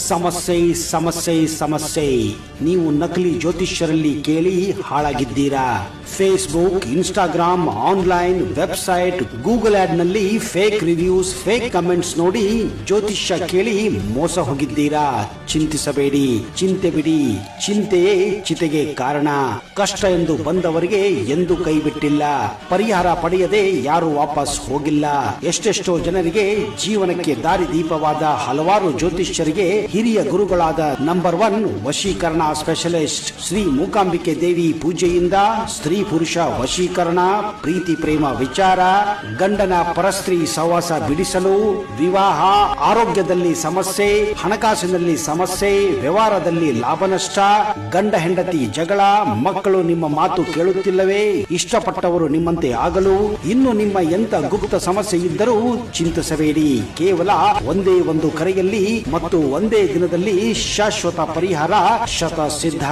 ಸಮಸ್ಯೆ ಸಮಸ್ಯೆ ಸಮಸ್ಯೆ. ನೀವು ನಕಲಿ ಜ್ಯೋತಿಷ್ಯರಲ್ಲಿ ಕೇಳಿ ಹಾಳಾಗಿದ್ದೀರಾ. Facebook, Instagram, online, website, Google ad ನಲ್ಲಿ ಫೇಕ್ ರಿವ್ಯೂಸ್, ಫೇಕ್ ಕಮೆಂಟ್ಸ್ ನೋಡಿ ಜ್ಯೋತಿಷ್ಯ ಕೇಳಿ ಮೋಸ ಹೋಗಿದ್ದೀರಾ. ಚಿಂತಿಸಬೇಡಿ, ಚಿಂತೆ ಬಿಡಿ. ಚಿಂತೆಯೇ ಚಿತೆಗೆ ಕಾರಣ. ಕಷ್ಟ ಎಂದು ಬಂದವರಿಗೆ ಎಂದು ಕೈ ಬಿಟ್ಟಿಲ್ಲ. ಪರಿಹಾರ ಪಡೆಯದೆ ಯಾರು ವಾಪಸ್ ಹೋಗಿಲ್ಲ. ಎಷ್ಟೆಷ್ಟೋ ಜನರಿಗೆ ಜೀವನಕ್ಕೆ ದಾರಿದೀಪವಾದ ಹಲವಾರು ಜ್ಯೋತಿಷ್ಯರಿಗೆ ಹಿರಿಯ ಗುರುಗಳಾದ ನಂಬರ್ 1 ವಶೀಕರಣ ಸ್ಪೆಷಲಿಸ್ಟ್ ಶ್ರೀ ಮೂಕಾಂಬಿಕೆ ದೇವಿ ಪೂಜೆಯಿಂದ ಸ್ತ್ರೀ ಪುರುಷ ವಶೀಕರಣ, ಪ್ರೀತಿ ಪ್ರೇಮ ವಿಚಾರ, ಗಂಡನ ಪರಸ್ತ್ರೀ ಸಹವಾಸ ಬಿಡಿಸಲು, ವಿವಾಹ, ಆರೋಗ್ಯದಲ್ಲಿ ಸಮಸ್ಯೆ, ಹಣಕಾಸಿನಲ್ಲಿ ಸಮಸ್ಯೆ, ವ್ಯವಹಾರದಲ್ಲಿ ಲಾಭ ನಷ್ಟ, ಗಂಡ ಹೆಂಡತಿ ಜಗಳ, ಮಕ್ಕಳು ನಿಮ್ಮ ಮಾತು ಕೇಳುತ್ತಿಲ್ಲವೇ, ಇಷ್ಟಪಟ್ಟವರು ನಿಮ್ಮಂತೆ ಆಗಲು, ಇನ್ನು ನಿಮ್ಮ ಎಂತ ಗುಪ್ತ ಸಮಸ್ಯೆ ಇದ್ದರೂ ಚಿಂತಿಸಬೇಡಿ. ಕೇವಲ ಒಂದೇ ಒಂದು ಕರೆಯಲ್ಲಿ ಮತ್ತು ಒಂದೇ ದಿನದಲ್ಲಿ ಶಾಶ್ವತ ಪರಿಹಾರ ಶತ ಸಿದ್ಧ.